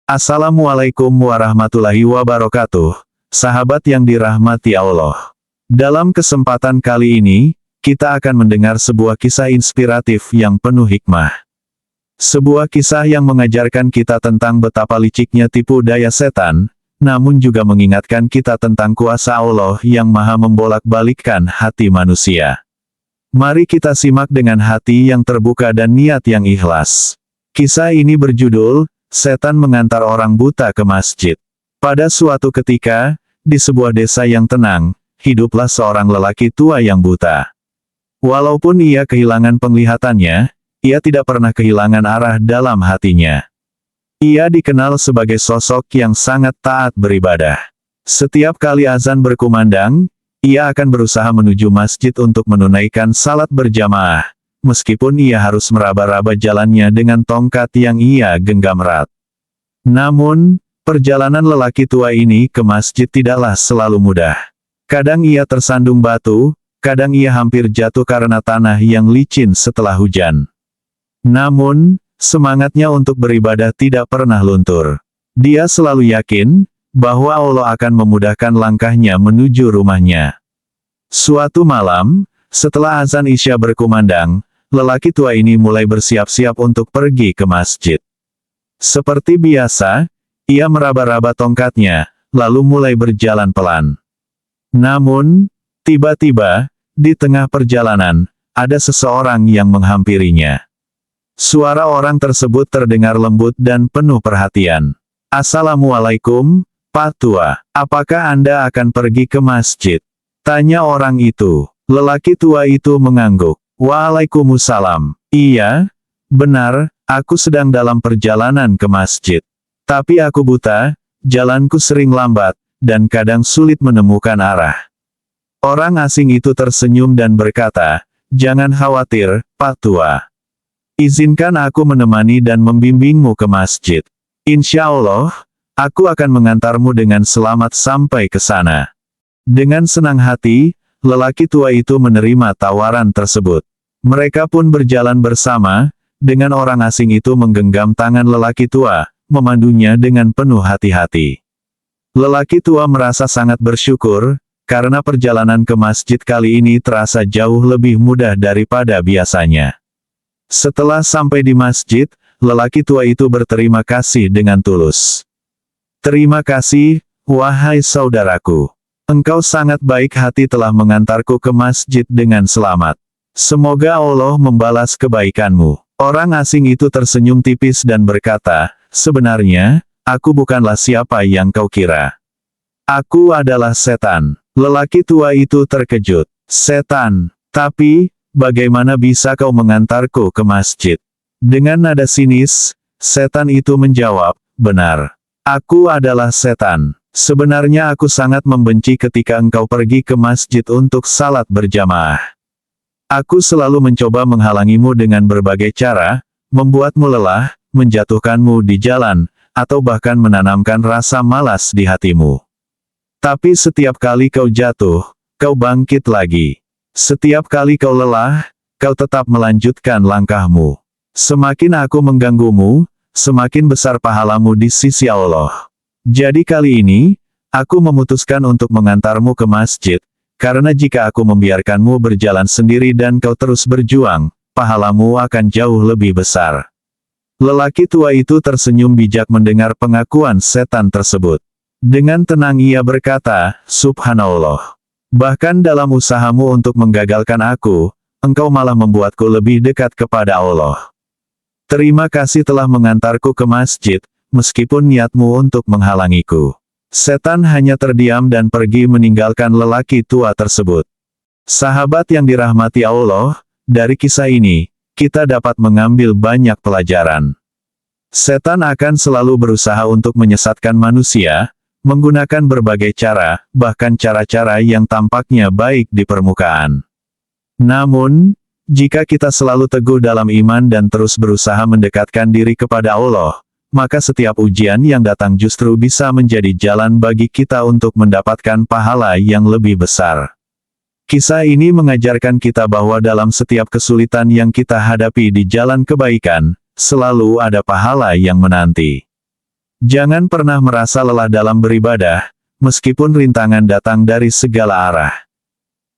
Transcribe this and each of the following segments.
Assalamualaikum warahmatullahi wabarakatuh, sahabat yang dirahmati Allah. Dalam kesempatan kali ini, kita akan mendengar sebuah kisah inspiratif yang penuh hikmah. Sebuah kisah yang mengajarkan kita tentang betapa liciknya tipu daya setan, namun juga mengingatkan kita tentang kuasa Allah yang maha membolak-balikkan hati manusia. Mari kita simak dengan hati yang terbuka dan niat yang ikhlas. Kisah ini berjudul, Setan Mengantar Orang Buta ke Masjid. Pada suatu ketika, di sebuah desa yang tenang, hiduplah seorang lelaki tua yang buta. Walaupun ia kehilangan penglihatannya, ia tidak pernah kehilangan arah dalam hatinya. Ia dikenal sebagai sosok yang sangat taat beribadah. Setiap kali azan berkumandang, ia akan berusaha menuju masjid untuk menunaikan salat berjamaah. Meskipun ia harus meraba-raba jalannya dengan tongkat yang ia genggam erat. Namun, perjalanan lelaki tua ini ke masjid tidaklah selalu mudah. Kadang ia tersandung batu, kadang ia hampir jatuh karena tanah yang licin setelah hujan. Namun, semangatnya untuk beribadah tidak pernah luntur. Dia selalu yakin bahwa Allah akan memudahkan langkahnya menuju rumahnya. Suatu malam, setelah azan Isya berkumandang, lelaki tua ini mulai bersiap-siap untuk pergi ke masjid. Seperti biasa, ia meraba-raba tongkatnya, lalu mulai berjalan pelan. Namun, tiba-tiba, di tengah perjalanan, ada seseorang yang menghampirinya. Suara orang tersebut terdengar lembut dan penuh perhatian. "Assalamualaikum, Pak Tua. Apakah Anda akan pergi ke masjid?" tanya orang itu. Lelaki tua itu mengangguk. "Waalaikumsalam. Iya, benar, aku sedang dalam perjalanan ke masjid. Tapi aku buta, jalanku sering lambat, dan kadang sulit menemukan arah." Orang asing itu tersenyum dan berkata, "Jangan khawatir, Pak Tua. Izinkan aku menemani dan membimbingmu ke masjid. Insya Allah, aku akan mengantarmu dengan selamat sampai ke sana." Dengan senang hati, lelaki tua itu menerima tawaran tersebut. Mereka pun berjalan bersama, dengan orang asing itu menggenggam tangan lelaki tua, memandunya dengan penuh hati-hati. Lelaki tua merasa sangat bersyukur, karena perjalanan ke masjid kali ini terasa jauh lebih mudah daripada biasanya. Setelah sampai di masjid, lelaki tua itu berterima kasih dengan tulus. "Terima kasih, wahai saudaraku. Engkau sangat baik hati telah mengantarku ke masjid dengan selamat. Semoga Allah membalas kebaikanmu." Orang asing itu tersenyum tipis dan berkata, "Sebenarnya, aku bukanlah siapa yang kau kira. Aku adalah setan." Lelaki tua itu terkejut. "Setan? Tapi, bagaimana bisa kau mengantarku ke masjid?" Dengan nada sinis, setan itu menjawab, "Benar. Aku adalah setan. Sebenarnya aku sangat membenci ketika engkau pergi ke masjid untuk salat berjamaah. Aku selalu mencoba menghalangimu dengan berbagai cara, membuatmu lelah, menjatuhkanmu di jalan, atau bahkan menanamkan rasa malas di hatimu. Tapi setiap kali kau jatuh, kau bangkit lagi. Setiap kali kau lelah, kau tetap melanjutkan langkahmu. Semakin aku mengganggumu, semakin besar pahalamu di sisi Allah. Jadi kali ini, aku memutuskan untuk mengantarmu ke masjid, karena jika aku membiarkanmu berjalan sendiri dan kau terus berjuang, pahalamu akan jauh lebih besar." Lelaki tua itu tersenyum bijak mendengar pengakuan setan tersebut. Dengan tenang ia berkata, "Subhanallah. Bahkan dalam usahamu untuk menggagalkan aku, engkau malah membuatku lebih dekat kepada Allah. Terima kasih telah mengantarku ke masjid, meskipun niatmu untuk menghalangiku." Setan hanya terdiam dan pergi meninggalkan lelaki tua tersebut. Sahabat yang dirahmati Allah, dari kisah ini, kita dapat mengambil banyak pelajaran. Setan akan selalu berusaha untuk menyesatkan manusia, menggunakan berbagai cara, bahkan cara-cara yang tampaknya baik di permukaan. Namun, jika kita selalu teguh dalam iman dan terus berusaha mendekatkan diri kepada Allah, maka setiap ujian yang datang justru bisa menjadi jalan bagi kita untuk mendapatkan pahala yang lebih besar. Kisah ini mengajarkan kita bahwa dalam setiap kesulitan yang kita hadapi di jalan kebaikan, selalu ada pahala yang menanti. Jangan pernah merasa lelah dalam beribadah, meskipun rintangan datang dari segala arah.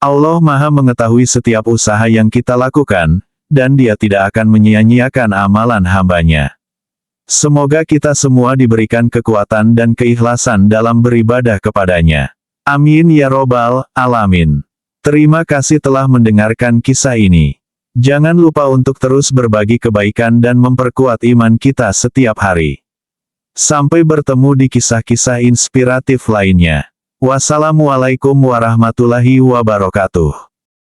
Allah Maha mengetahui setiap usaha yang kita lakukan, dan Dia tidak akan menyia-nyiakan amalan hamba-Nya. Semoga kita semua diberikan kekuatan dan keikhlasan dalam beribadah kepada-Nya. Amin ya robbal alamin. Terima kasih telah mendengarkan kisah ini. Jangan lupa untuk terus berbagi kebaikan dan memperkuat iman kita setiap hari. Sampai bertemu di kisah-kisah inspiratif lainnya. Wassalamualaikum warahmatullahi wabarakatuh.